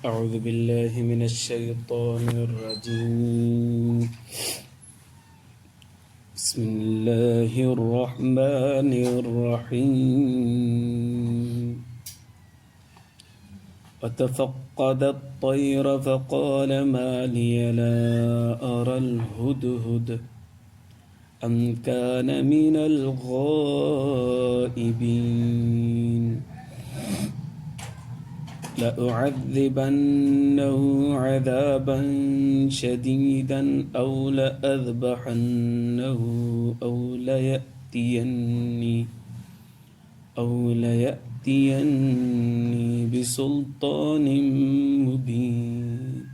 أعوذ بالله من الشيطان الرجيم. بسم الله الرحمن الرحيم. وتفقد الطير فقال ما لي لا أرى الهدهد أم كان من الغائبين لأعذبنه عذابا شديدا أو لأذبحنه أو ليأتيني بسلطان مبين.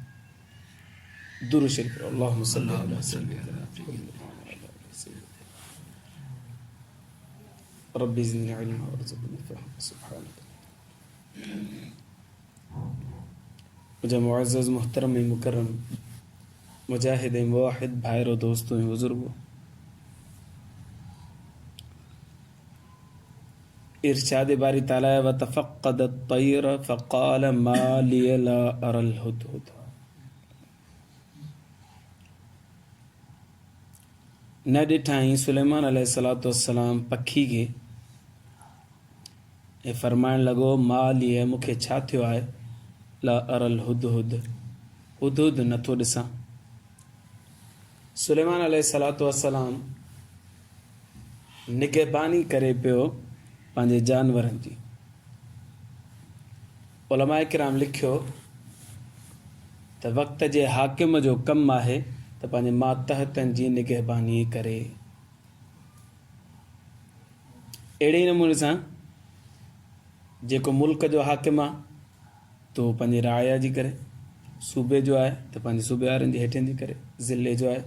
درود شريف. اللهم صل على سيدنا ربي زدني علما وارزقني فهما. سبحانك. मुझे मुअज़्ज़ज़ मुहतरम मुकर्रम मुजाहिद मुवाहिद भाइरो दोस्तों बुजुर्गों, इरशाद बारी ताला व तफक्कद अत-तैर फ़क़ाल मा लिय ला अरल हुदहुद। न ॾिठाई सुलेमान अलैहिस्सलातु वस्सलाम पखी खे ऐं फरमाइण लॻो मा लिय मूंखे छा थियो आहे ला अरल हुदहुद, हुदहुद नथो ॾिसां। सुलेमान अलैहिस्सलातु वस्सलाम निगहबानी करे पियो पंहिंजे जानवरनि जी। उलमा किराम लिखियो त वक़्त जे हाकिम जो कमु आहे त पंहिंजे मातहतनि जी निगहबानी करे। अहिड़े नमूने सां जेको मुल्क जो हाकिम आहे तो पंहिंजे राया जी करे, सूबे जो आहे त पंहिंजे सूबे वारनि जी हेठियुनि जी करे, ज़िले जो आहे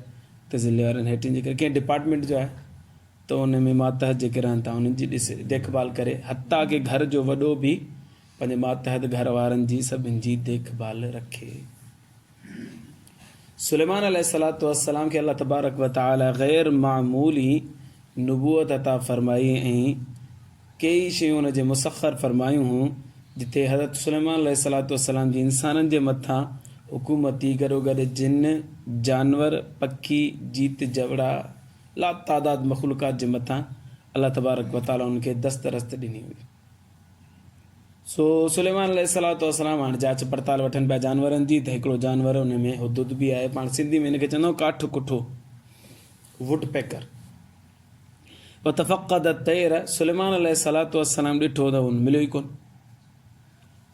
त ज़िले वारनि हेठियुनि जी करे, कंहिं डिपार्टमेंट जो आहे त उन में मातहत जेके रहनि था उन्हनि जी देखभाल करे। हत्ता के घर जो वॾो बि पंहिंजे मातहत घर वारनि जी सभिनि जी देखभाल रखे। सुलेमान अलैहिस्सलातु वस्सलाम खे अल्लाह तबारक व तआला गैर मामूली नुबूअत अता फरमाई ऐं कई शयूं उन जे मुसख़र फरमायूं हुयूं जिथे हज़रत सुलेमान अलैहिस्सलातु वस्सलाम जी इंसाननि जे मथां हुकूमती गॾोगॾु जिन जानवर पखी जीत जवड़ा लातादाद मखलूक़ात जे मथां अल्लाह तबारक व तआला उनखे दस्तरस्त ॾिनी हुई। सो सुलेमान अलैहिस्सलातु वस्सलाम हाणे जांच पड़ताल वठनि पिया जानवरनि जी त हिकिड़ो जानवर उन में हुदहुद बि आहे। पाण सिंधी में हिनखे चवंदा आहियूं काठ कुठो, वुड पैकर। व तफ़क़द अत-तैर, सुलेमान अलैहिस्सलातु वस्सलाम ॾिठो त उन मिलियो ई कोन।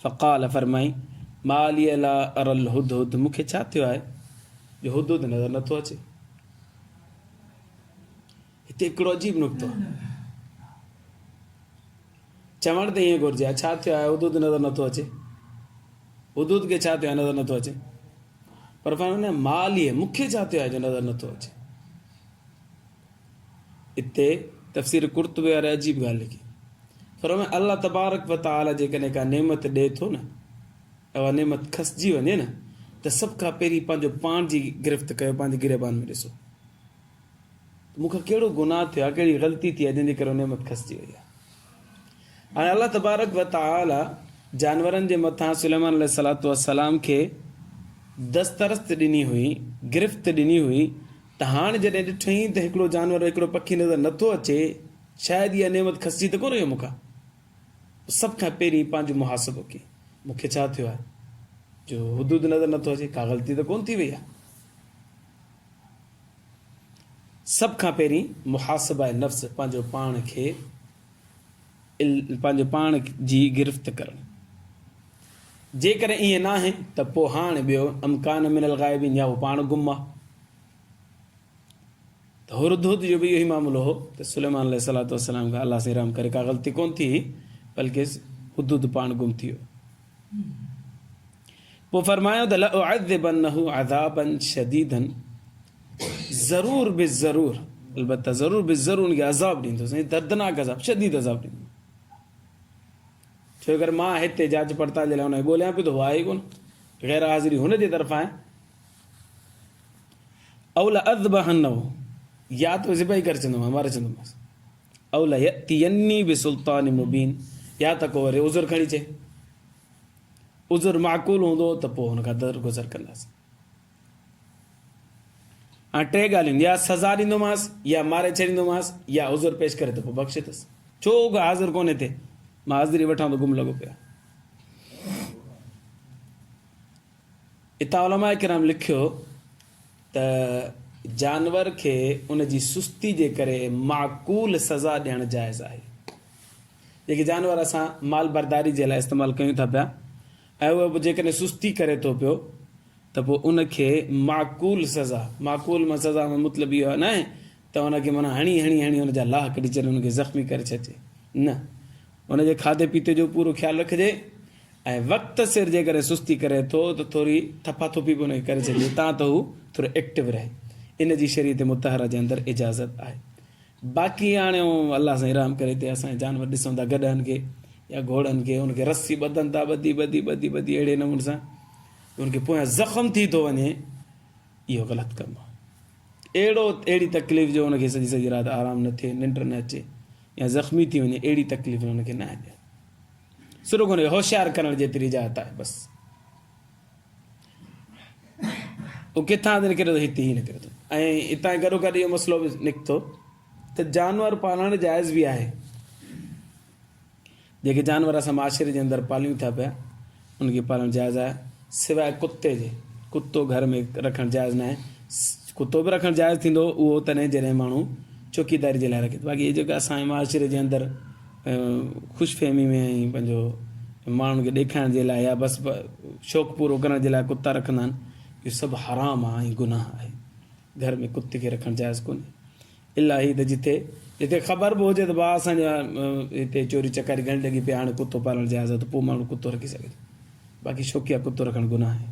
फ़क़ाल फरमाई मा लिय ला अरल हुदहुद, मूंखे छा थियो आहे जो हुदहुद नज़र नथो अचे। हिते हिकिड़ो अजीब नुक़्तो चवण त ईअं घुरिजे छा थियो आहे हुदहुद नज़र नथो अचे, हुदहुद खे छा थियो आहे नज़र नथो अचे, पर फरमाईंदा मा लिय, मूंखे छा थियो आहे जो नज़र नथो अचे। हिते तफ़सीर कुर्तुबी वारे अजीब ॻाल्हि लिखी, फरमाए अल्लाह तबारक व तआला जेकॾहिं का नेमत ॾिए थो न, उहा नेमत खसिजी वञे न त सभ खां पहिरीं पंहिंजो पाण जी गिरफ़्त कयो, पंहिंजे गिरबान में ॾिसो मूंखां कहिड़ो गुनाह थियो आहे, कहिड़ी ग़लती थी आहे जंहिंजे करे नेमत खसिजी वई आहे। हाणे अल्लाह तबारक व तआला जानवरनि जे मथां सुलेमान अलैहिस्सलातु वस्सलाम खे दस्तरस्त ॾिनी हुई, गिरफ़्त ॾिनी हुई त हाणे जॾहिं ॾिठई त हिकिड़ो जानवर हिकिड़ो पखी नज़र नथो अचे, शायदि इहा नेमत खसिजी त कोन हुई मूंखां। सभ खां पहिरीं पंहिंजो मुहासिबो कई, मूंखे छा थियो आहे जो हुदहुद नज़र नथो अचे, का ग़लती त कोन थी वई आहे। सभ खां पहिरीं मुहासिबा नफ़्स, पंहिंजो पाण खे पंहिंजो पाण जी गिरफ़्त करणु। जेकॾहिं ईअं न आहे त पोइ हाणे ॿियो अमकान मिनल गाइबिन, या उहो पाण गुम आहे। त हुदहुद जो बि इहो ई मामिलो हो त सुलेमान अलैहिस्सलातु वस्सलाम खां अल्लाह से रहम करे का ग़लती कोन थी, बल्कि हुदहुद पाण गुम थी वियो। पोइ फरमायो त लअुअज़िबन्नहु अज़ाबन शदीदन, ज़रूर बि ज़रूर, अलबत्ता ज़रूर बि ज़रूर उनखे अज़ाब ॾींदुसि, दर्दनाक अज़ाब, शदीद अज़ाब ॾींदुसि। छो अगरि मां हिते जांच पड़ताल जे लाइ हुनखे ॻोल्हियां पियो त उहो आहे ई कोन, गैर हाज़िरी हुन जे तरफ़ां आहे। औ लअज़बहन्नहु, या तो ज़िबह करे चवंदोमांसि, मारे चवंदोमांसि। औ लयअतियन्नी बिसुल्तान मुबीन, या त को वरी उज़ुर खणी चए उज़ुर माक़ूल हूंदो त पोइ हुनखां दरगुज़र कंदासीं। हाणे टे ॻाल्हियूं, या सज़ा ॾींदोमांसि, या मारे छॾींदोमांसि, या उज़ुर पेश करे त पोइ बख़्शे छो हाज़िर कोन्हे थिए, मां हाज़िरी वठां त गुम लॻो पिया। इतां उलमा किराम लिखियो त जानवर खे उन जी सुस्ती जे करे माक़ूल सज़ा ॾियणु जाइज़ आहे। जेके जानवर असां माल बरदारी जे लाइ इस्तेमालु कयूं था पिया ऐं उहो बि जेकॾहिं सुस्ती करे थो पियो त पोइ उनखे माक़ूल सज़ा, माक़ूल मां सज़ा में मतिलबु इहो न आहे त उनखे माना हणी हणी हणी हुनजा लाह कढी छॾे, हुनखे ज़ख़्मी करे छॾिजे, न, हुनजे खाधे पीते जो पूरो ख़्यालु रखिजे ऐं वक़्त सिर जे करे सुस्ती करे थो त थोरी थपा थोपी बि हुनखे करे छॾिजे तां त हू थोरो एक्टिव रहे। इन जी शरीयत मुतहरा जे अंदरि इजाज़त आहे। बाक़ी हाणे अलाह सां इराम करे ते असांजे जानवर ॾिसूं था गॾनि खे या घोड़नि खे हुनखे रस्सी ॿधनि था, ॿधी ॿधी ॿधी ॿधी अहिड़े नमूने सां हुनखे पोयां ज़ख़्म थी थो वञे, इहो ग़लति कमु आहे। अहिड़ी तकलीफ़ जो हुनखे सॼी सॼी राति आराम न थिए, निंड न अचे या ज़ख़्मी थी वञे, अहिड़ी तकलीफ़ हुनखे न आहे। सिर्फ़ु हुनखे होशियारु करण जेतिरी इजाज़त आहे बसि। उहो किथां निकिरे थो, हिते ई निकिरे थो। ऐं हितां गॾो गॾु इहो मसइलो बि निकितो त जानवर पालणु जाइज़ बि आहे। जेके जानवर असां माशरे जे अंदरि पालियूं था पिया उनखे पालणु जाइज़ आहे, सवाइ कुते जे। कुतो घर में रखणु जाइज़ न आहे। कुतो बि रखणु जाइज़ थींदो उहो तॾहिं जॾहिं माण्हू चौकीदारी जे लाइ रखे थो। बाक़ी इहे जेका असांजे माशरे जे अंदरि ख़ुशफ़हमी में ऐं पंहिंजो माण्हुनि खे ॾेखारण जे लाइ या बसि शौक़ु पूरो करण जे लाइ कुता रखंदा आहिनि, इहो सभु हराम आहे ऐं गुनाह आहे। घर में कुते खे रखणु जाइज़ कोन्हे, इलाही त जिते ख़बर बि हुजे त भाउ असांजा हिते चोरी चकारी घणी लॻी पई, हाणे कुतो पालणु जाइज़ आहे त पोइ माण्हू कुतो रखी सघे थो। बाक़ी शौक़िया कुतो रखणु गुनाह आहे।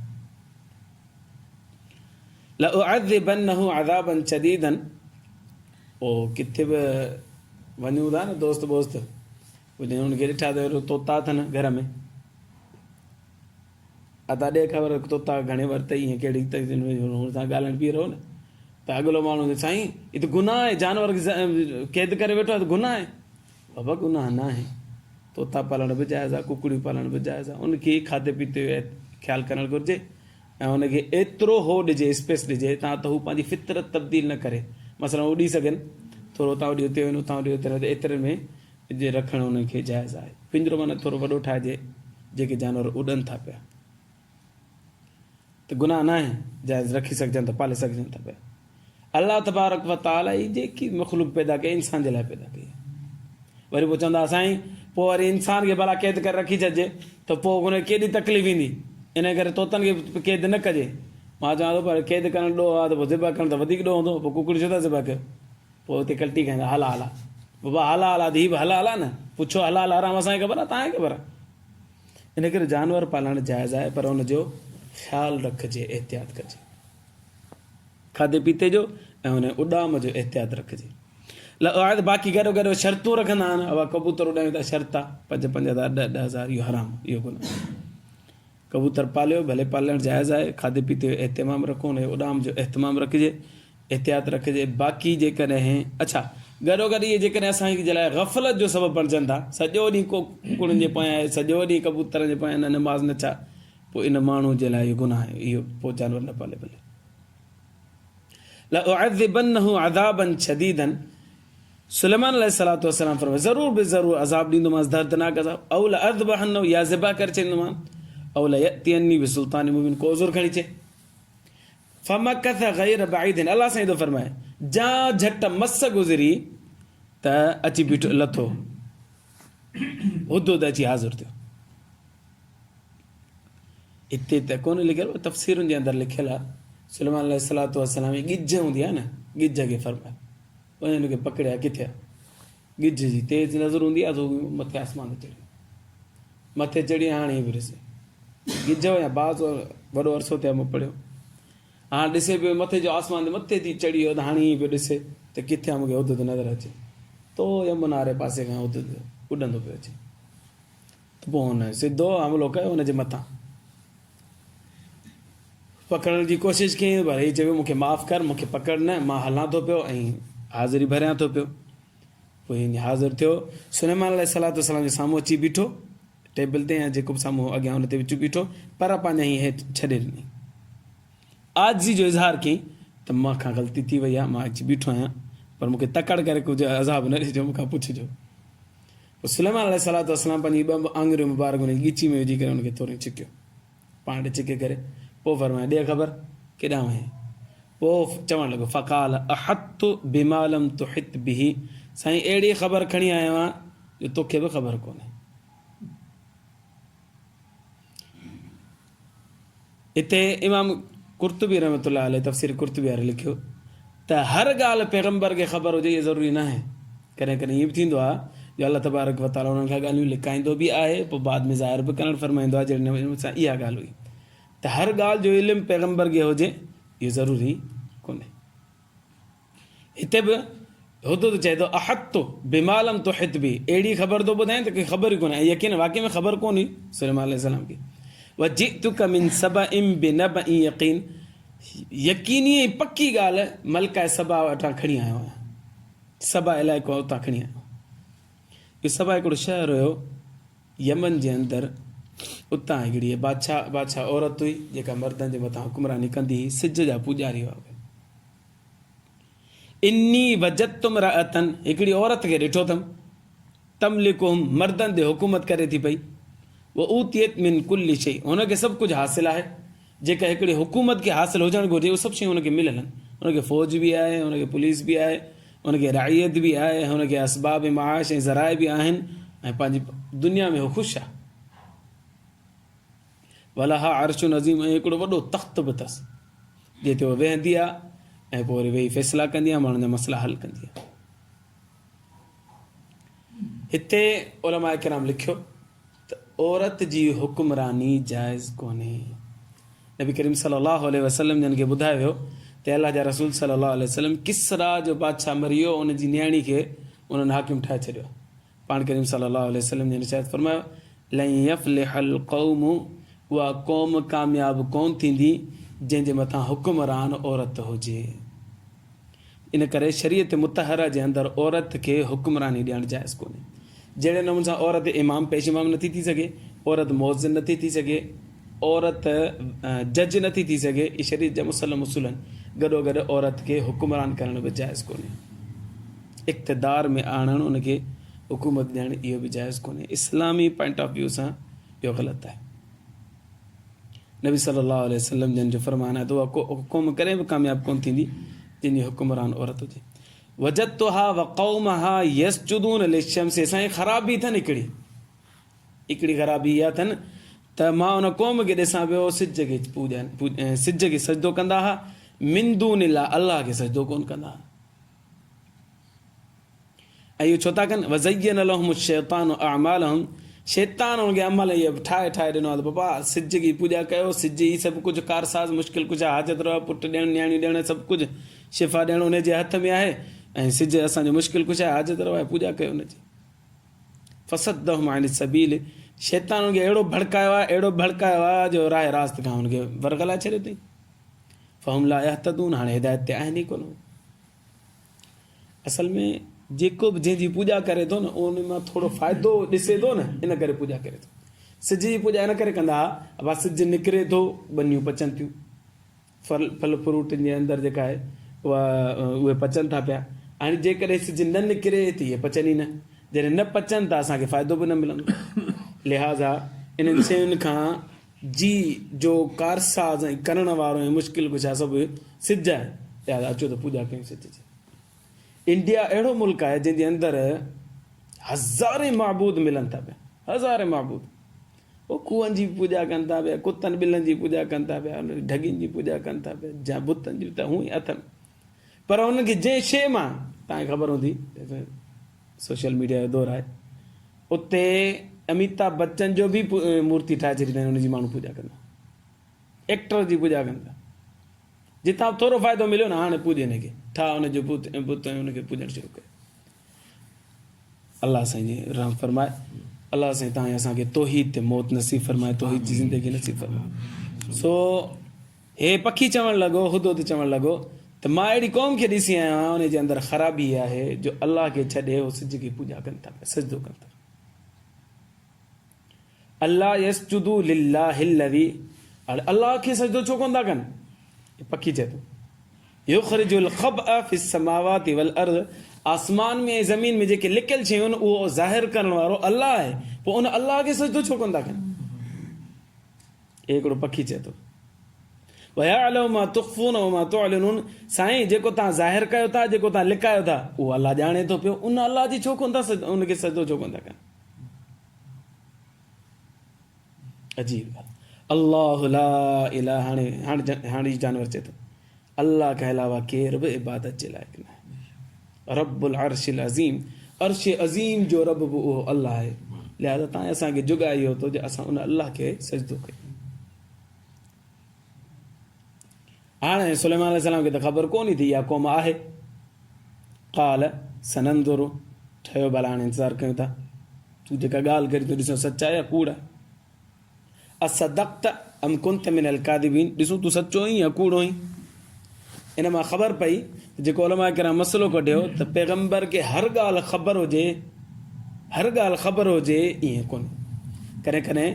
लअुअज़िबन्नहु अज़ाबन शदीदन, पोइ किथे बि वञूं था न दोस्त वोस्त, हुनखे ॾिठा त तोता अथनि घर में, अता ॾे ख़बर तोता घणे वरितई, ईअं कहिड़ी हुन सां ॻाल्हाइण पी रहो न त अॻिलो माण्हू साईं हीअ त गुनाह आहे, जानवर खे क़ैद करे वेठो आहे त गुनाह आहे। बाबा गुनाह न आहे, तोता पालण बि जाइज़ आहे, कुकड़ियूं पालण बि जाइज़ आहे। उनखे खाधे पीते जो ख़्यालु करणु घुरिजे ऐं हुनखे एतिरो हो ॾिजे, स्पेस ॾिजे तां त हू पंहिंजी फितरत तब्दील न करे। मसइला उॾी सघनि, थोरो उतां उॾी हुते वञो, उतां उॾी हुते वञो, एतिरे में जे रखणु हुनखे जाइज़ आहे। पिंजरो माना थोरो वॾो ठाहिजे, जेके जानवर उॾनि था पिया त गुनाह न आहे, जाइज़ रखी सघजनि था, पाले सघजनि था पिया। अल्लाह तबारक व तआला ई जेकी मख़लूक पैदा कई इंसान जे लाइ पैदा कई। वरी पोइ चवंदा साईं पोइ वरी इंसान खे भला क़ैद करे रखी छॾिजे त पोइ हुनखे केॾी तकलीफ़ ईंदी, इन करे तोतनि खे क़ैद न कजे। मां चवां थो पर क़ैद करणु ॾोह आहे त पोइ ज़िबा करणु त वधीक ॾोह हूंदो, पोइ कुकड़ी छो था ज़िबा कयो, पोइ हुते कल्टी खाईंदा। हला हला बाबा हला हला धी बि हला हला न, पुछो हला हला आराम, असांखे ख़बर आहे तव्हांखे ख़बर आहे। इन करे जानवर पालणु जाइज़ आहे, पर हुनजो ख़्यालु रखिजे, एहतियात कजे, खाधे पीते जो ऐं हुन उॾाम जो एहतियात रखिजे। बाक़ी गॾो गॾु शर्तूं रखंदा आहिनि, हवा कबूतर उॾायूं था, शर्त आहे 5,000 10,000, इहो हराम, इहो गुनाह। कबूतर पालियो भले पालणु जाइज़ आहे, खाधे पीते जो एहतमाम रखो, हुन उॾाम जो एहतमाम रखिजे, एहतियात रखिजे। बाक़ी जेकॾहिं अच्छा गॾो गॾु इहे जेकॾहिं असांजे लाइ ग़फ़लत जो सबबु बणिजनि था, सॼो ॾींहुं को कुकड़ियुनि जे पोयां आहे, सॼो ॾींहुं कबूतरनि जे पोयां न नमाज़ न छा, पोइ इन माण्हू जे लाइ इहो गुनाह आहे, इहो पोइ जानवर न पाले भले। लअुअज़िबन्नहु अज़ाबन शदीदन, सुलेमान अलैहिस्सलातु वस्सलाम फरमायो ज़रूर बि ज़रूर अज़ाब ॾींदोमांसि, दर्दनाक अज़ाब। औ लअज़बहन्नहु, या ज़िबा करे छॾींदोमांसि। औ लयअतियन्नी बिसुल्तान मुबीन, को उज़ुर खणी अचे। फमकथ गैर बाइदिन, अल्लाह साईं थो फरमाए जा झट मस गुज़री त अची बीठो लथो, हुदुद अची हाज़िर थियो। हिते त कोन लिखियल, तफ़सीरुनि जे अंदरि लिखियलु आहे सुलेमान अलैहिस्सलातु वस्सलाम जी गिज हूंदी आहे न, गिज खे फरमाए वञी हुनखे पकड़िया, किथे आहे गिज जी तेज़ नज़र हूंदी आहे त मथे आसमान ते चढ़ी, मथे चढ़ी, हाणे बि ॾिसे गिज या बाज़, वॾो अरसो थिया मूं पढ़ियो, हाणे ॾिसे पियो मथे जो आसमान ते मथे थी चढ़ी वियो त हाणे ईअं पियो ॾिसे त किथे आहे मूंखे हुदुद नज़र अचे, तो यमुना वारे पासे खां हुदुद उॾंदो पियो अचे। त पोइ हुन सिधो हमिलो कयो हुनजे मथां, पकड़ण जी कोशिशि कई, पर हीअ चयो मूंखे माफ़ु कर, मूंखे पकड़ न, मां हलां थो पियो ऐं हाज़िरी भरियां थो पियो। पोइ हीअं हाज़िर थियो, सुलेमान अलैहिस्सलातु वस्सलाम जे साम्हूं अची बीठो, टेबल ते या जेको बि साम्हूं अॻियां हुन ते विच बीठो पर पंहिंजा ई हेठि छॾे ॾिनई। आजिज़ी जो इज़हार कयईं त मां खां ग़लती थी वई आहे, मां अची बीठो आहियां, पर मूंखे तकड़ करे कुझु अज़ाब न ॾिजो, मूंखां पुछिजो। पोइ सुलेमान अलैहिस्सलाम पंहिंजी 2 आङुरियूं मुबारक हुन जी ॻीची में विझी करे हुनखे थोरो छिकियो, पाण छिके करे पोइ फरमाए ॾे ख़बर केॾां वञे। पोइ चवणु लॻो फ़क़ाल अहतु बिमा लम तुहित बिही, साईं अहिड़ी ख़बर खणी आयो आहियां जो तोखे बि ख़बर कोन्हे। हिते इमाम कुर्तुबी रहमतुल्लाह अलैह तफ़सीर कुर्तुबी वारे लिखियो त हर ॻाल्हि पैगम्बर खे ख़बर हुजे इहा ज़रूरी न आहे। कॾहिं कॾहिं ईअं बि थींदो आहे जो अलाह तबारक व तआला उन्हनि खां ॻाल्हियूं लिकाईंदो बि आहे, पोइ बाद में ज़ाहिर बि करणु फ़रमाईंदो आहे जहिड़े नमूने सां इहा ॻाल्हि हुई। त हर ॻाल्हि जो इल्मु पैगम्बर खे हुजे इहो ज़रूरी कोन्हे। हिते बि हुदूद चए थो अहतु बिमालम तुहित बि, अहिड़ी ख़बर थो ॿुधाए त कंहिं ख़बर ई कोन्हे, ऐं यकीन वाक़ई में ख़बर कोन हुई सुलेमान अलैहिस्सलाम खे। वजितुक मिन सबइन बिनबइन यकीन, यकीनी ऐं पकी ॻाल्हि मलिका सबा वटां खणी आयो आहियां, सबा इलाइक़ो उतां खणी आयो। इहो सबा हिकिड़ो शहर हुयो यमन जे अंदरि, उतां हिकिड़ी बादशाह औरत हुई जेका मर्दनि जे मथां हुकुमरानी कंदी हुई, सिज जा पुॼारी हुआ। इन्नी वजतुम रअतन, हिकिड़ी औरत खे ॾिठो अथमि, तमलिकुहुम, मर्दनि ते हुकूमत करे थी पई, वो ऊतियत मिन कुल्ली शइ, हुनखे सभु कुझु हासिलु आहे जेका हिकिड़ी हुकूमत खे हासिलु हुजणु घुरिजे, उहे सभु शयूं हुनखे मिलियल आहिनि। हुनखे फ़ौज बि आहे, हुनखे पुलिस बि आहे, हुनखे राइयत बि आहे, हुनखे असबाब माश ऐं ज़राए बि आहिनि, ऐं पंहिंजी दुनिया में हू ख़ुशि आहे। वलहा अर्शुन अज़ीम, ऐं हिकिड़ो वॾो तख़्त बि अथसि जिते उहा वेहंदी आहे ऐं पोइ वरी वेही फ़ैसिला कंदी आहे, माण्हुनि जा मसइला हल कंदी आहे। हिते उलमा किराम लिखियो त औरत जी हुकुमरानी जाइज़ कोन्हे। नबी करीम सल्लल्लाहु अलैहि वसल्लम जिन खे ॿुधायो वियो त अल्लाह जा रसूल सल्लल्लाहु अलैहि वसल्लम किसरा जो बादशाह मरी वियो, उन जी न्याणी खे उन्हनि हाकिम ठाहे छॾियो। पाण करीम सल्लल्लाहु अलैहि वसल्लम जिन शायदि फरमायो लन यफ़्लिहल क़ौम, उहा क़ौम कामयाब कोन थींदी जंहिंजे मथां हुकुमरान औरत हुजे। इन करे शरीयत मुतहरा जे अंदरि औरत खे हुकुमरानी ॾियणु जाइज़ कोन्हे। जहिड़े नमूने सां औरत इमाम पेश इमाम नथी थी सघे, औरत मुअज़्ज़िन नथी थी सघे, औरत जज नथी थी सघे, इहे शरीयत जा मुसलम उसूल आहिनि। गॾोगॾु औरत खे हुकुमरान करणु बि जाइज़ कोन्हे, इक़्तिदार में आणणु, उनखे हुकूमत ॾियणु, इहो बि जाइज़ कोन्हे। इस्लामी पॉइंट ऑफ व्यू सां इहो ग़लति आहे। नबी सल्लल्लाहु अलैहि वसल्लम जिन जो फरमान आहे त उहा क़ौम कॾहिं बि कामयाबु कोन थींदी जिन जी हुकुमरान औरत हुजे। वजदतुहा व क़ौमहा यसजुदून लिशम्स, साईं ख़राबी अथनि हिकिड़ी ख़राबी इहा अथनि त मां उन क़ौम खे ॾिसां पियो सिज खे पूॼनि, सिज खे सजदो कंदा हुआ, मिन दूनिल्लाह, अल्लाह खे सजदो कोन कंदा हुआ। ऐं इहो छो था कनि, वज़य्यन लहुम शैतानु अअमालहुम, शैतान हुनखे अमल इहे ठाहे ॾिनो आहे त बाबा सिज जी पूॼा कयो, सिज ई सभु कुझु कारसाज़ मुश्किल कुझु आहे, हाजत रहो, पुटु ॾियणु, न्याणियूं ॾियणु, सभु कुझु शिफ़ा ॾियणु उनजे हथ में आहे, ऐं सिज असांजो मुश्किल कुझु आहे, हाजत रहो आहे, पूॼा कयो उनजी। फसदहुम अन सबील, शैतान हुनखे अहिड़ो भड़कायो आहे जो राह रास्त खां हुनखे वरगलाए छॾियो अथई। फहुम ला यहतदून, हाणे हिदायत ते आहिनि ई कोन। असल में जेको बि जंहिंजी पूॼा करे थो न, उन मां थोरो फ़ाइदो ॾिसे थो न, इन करे पूॼा करे थो। सिज जी पूॼा इन करे कंदा हुआ, अब सिज निकिरे थो, बनियूं पचनि थियूं, फल फ्रूटनि जे अंदरि जेका आहे उहे पचनि था पिया। हाणे जेकॾहिं सिज न निकिरे त इहे पचनि ई न, जॾहिं न पचनि त असांखे फ़ाइदो बि न मिलंदो। लिहाज़ा इन्हनि शयुनि खां जी जो कारसाज़ ऐं करण वारो ऐं मुश्किल कुझु आहे सभु सिज आहे, लिहाज़ा अचो त पूॼा कयूं सिज जी। इंडिया अहिड़ो मुल्क आहे जंहिंजे अंदरि हज़ारे महबूद मिलनि था पिया, हज़ारे महबूद। उहो खूहनि जी पूॼा कनि था पिया, कुतनि ॿिलनि जी पूॼा कनि था पिया, ढगियुनि जी पूॼा कनि था पिया, जा बुतनि जी त हूअं ई अथनि। पर हुनखे जंहिं शइ मां तव्हांखे ख़बर हूंदी, सोशल मीडिया जो दौरु आहे, उते अमिताभ बच्चन जो बि मूर्ति ठाहे छॾींदा आहिनि, हुनजी माण्हू पूॼा कंदा, एक्टर जी पूॼा कंदा। जितां थोरो फ़ाइदो मिलियो न, हाणे पूॼे हिनखे, ठाह हुनजो बुत ऐं हुनखे पूॼणु शुरू कयो। अलाह साईं जी रहम फरमाए, अलाह साईं तव्हां असांखे तौहीद ते मौत नसीब फरमाए, तौहीद जी ज़िंदगी नसीब फरमाए। सो हे पखी चवणु लॻो, हुदूद चवणु लॻो त मां अहिड़ी क़ौम खे ॾिसी आहियां हुनजे अंदरि ख़राबी आहे जो अलाह खे छॾे उहो सिज जी पूॼा कनि था पिया, सजदो कनि था। अल्लाह यसजुदु लिल्लाहिल्लज़ी, अल्लाह खे सजदो छो कोन था कनि? पखी चए थो युख़रिजुल ख़बअ फ़िस समावाति वल अर्ज़, आसमान में ज़मीन में जेके लिकियल शयूं आहिनि उहो ज़ाहिर करण वारो अल्लाह आहे, पोइ उन अल्लाह खे सजदो छो कोन था कनि? हिकिड़ो पखी चए थो वयअलमु मा तुख़फ़ून व मा तुअलिनून, साईं जेको तव्हां ज़ाहिर कयो था, जेको तव्हां लिकायो था, उहो अल्लाह ॼाणे थो पियो, उन अल्लाह जी छो कोन था उनखे सजदो छो कोन था कनि? अजीब ॻाल्हि। अल्लाहु ला इलाहा, हाणे जानवर चए थो अल्लाह खां अलावा केर बि इबादत जे लाइक़ न आहे। रब्बुल अर्शिल अज़ीम, अर्श अज़ीम जो रब बि उहो अल्लाह आहे। लिहाज़ा तव्हां असांखे जुगायो थो जो असां उन अल्लाह खे सजदो कयूं। हाणे सुलेमान अलैहिस्सलाम खे त ख़बर कोन थी इहा क़ौम आहे। क़ाल सनंदुरु, ठहियो भला हाणे इंतज़ारु कयूं था, तूं जेका ॻाल्हि करी तूं ॾिसो सच आहे या कूड़ आहे। असदक़्त अम कुन्त मिनल कादिबीन, ॾिसूं तूं सचो आहीं या कूड़ो आहीं। इन मां ख़बर पई जेको उलमा किराम मसइलो कढियो त पैगंबर खे हर ॻाल्हि ख़बर हुजे, हर ॻाल्हि ख़बर हुजे ईअं कोन्हे। कॾहिं कॾहिं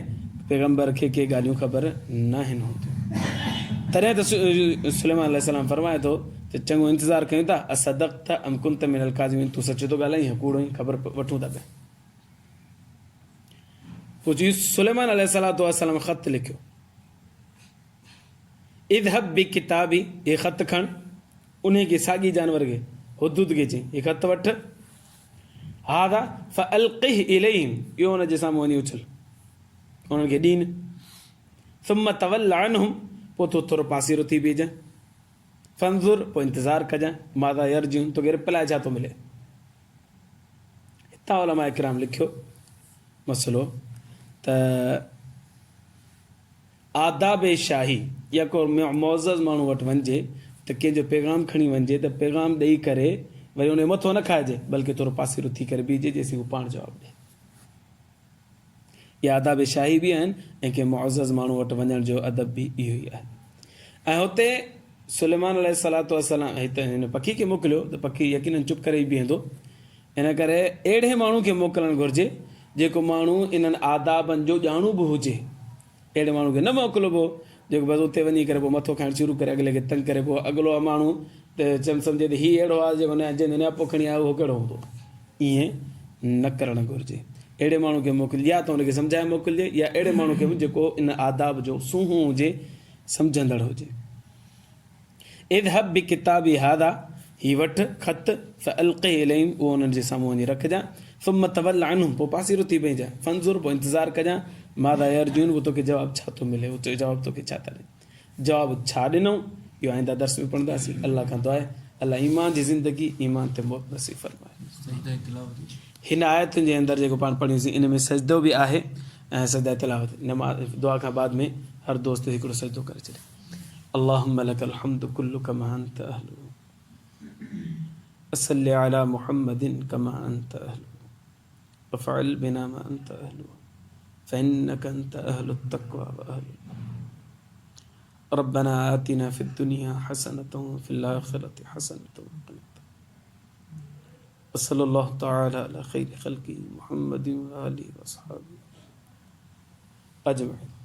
पैगंबर खे के ॻाल्हियूं ख़बर न आहिनि हूंदियूं। तॾहिं त सुलेमान अलैहिस्सलाम फरमाए थो त चङो इंतज़ारु कयूं था। असदक़्त अम कुन्त मिनल कादिबीन, तूं सच थो ॻाल्हाईं या कूड़ो आहीं, ख़बर वठूं था पिया। पोइ जी सुलेमान अलैहिस्सलाम ख़त लिखियो, इज़हब बि किताबी, हे ख़त खण, उन खे साॻी जानवर खे हुदूद खे चई हे ख़त वठ, हादा फ़अल्क़िह इलैहिम, इहो हुन जे साम्हूं वञी उछल, उन्हनि खे ॾीन। सुम्म तवल्ल अन्हुम, पोइ तो थोरो पासीरो थी बीहजांइ, फंज़ुर, पोइ इंतज़ारु कजांइ, माज़ा यर्जिऊन, तोखे रिप्लाई छा थो मिले। हितां उलमा इकराम लिखियो मसइलो त आदाब शाही या को मुअज़्ज़ज़ माण्हू वटि वञिजे त कंहिंजो पैगाम खणी वञिजे त पैगाम ॾेई करे वरी उन जो मथो न खाइजे, बल्कि थोरो पासीरो थी करे बीहजे जेसीं हू पाण जवाबु ॾे। इहा आदाब शाही बि आहिनि ऐं कंहिं मुअज़्ज़ज़ माण्हू वटि वञण जो अदब बि इहो ई आहे। ऐं हुते सुलेमान अलैहिस्सलाम हिन पखी खे मोकिलियो त पखी यकीनन चुप करे ई बीहंदो। इन करे अहिड़े माण्हू खे मोकिलणु घुरिजे जेको माण्हू इन्हनि आदाबनि जो ॼाणू बि हुजे। अहिड़े माण्हू खे न मोकिलिबो जेको बसि उते वञी करे पोइ मथो खाइणु शुरू करे अॻिले खे तंग करे, पोइ अॻिलो माण्हू त सम्झे त हीउ अहिड़ो आहे जेको जंहिंजो नियापो खणी आयो उहो कहिड़ो हूंदो। ईअं न करणु घुरिजे। अहिड़े माण्हू खे मोकिलिजे, या त हुनखे सम्झाए मोकिलिजे, या अहिड़े माण्हू खे जेको इन आदाब जो सूंहं हुजे, सम्झंदड़ हुजे। इज़हब बि किताबी हादा, ही वठि ख़त, फ़अल्क़िह इलैहिम, उहो हुननि जे साम्हूं वञी रखजांइ। सुम्म तवल्ल अन्हुम, पोइ पासीरो थी पइजांइ। फंज़ुर, पोइ इंतज़ारु कजांइ, माज़ा यर्जिऊन, उहो तोखे जवाबु छा थो मिले, उहो जवाबु तोखे छा था ॾियनि। जवाबु छा ॾिनऊं इहो आईंदा दर्स में पढ़ंदासीं। अल्लाह खां दुआ आहे अल्लाह ईमान जी ज़िंदगी, ईमान ते मौत नसीब फरमाए। हिन आयतुनि जे अंदरि जेको पाण पढ़ियोसीं इन में सजदो बि आहे ऐं सजदा तिलावत। नमाज़ दुआ खां बाद में हर दोस्त हिकिड़ो सजदो करे छॾे। अल्लाहुम्मा लकल हम्दु कुल्लु कमा अंत अहलु, वसल्लि अला मुहम्मदिन कमा अंत अहलु, वफ़अल बिना मा अंत अहलु, फ़इन्नका अंत अहलु तक़वा व अहलु। रब्बना आतिना फ़िद दुनिया हसनतन व फ़िल आखिरति हसनतन व क़िना सल्लल्लाहु तआला अला खैरि ख़ल्क़ि मुहम्मदिन व आलिहि व अस्हाबिहि अजमईन।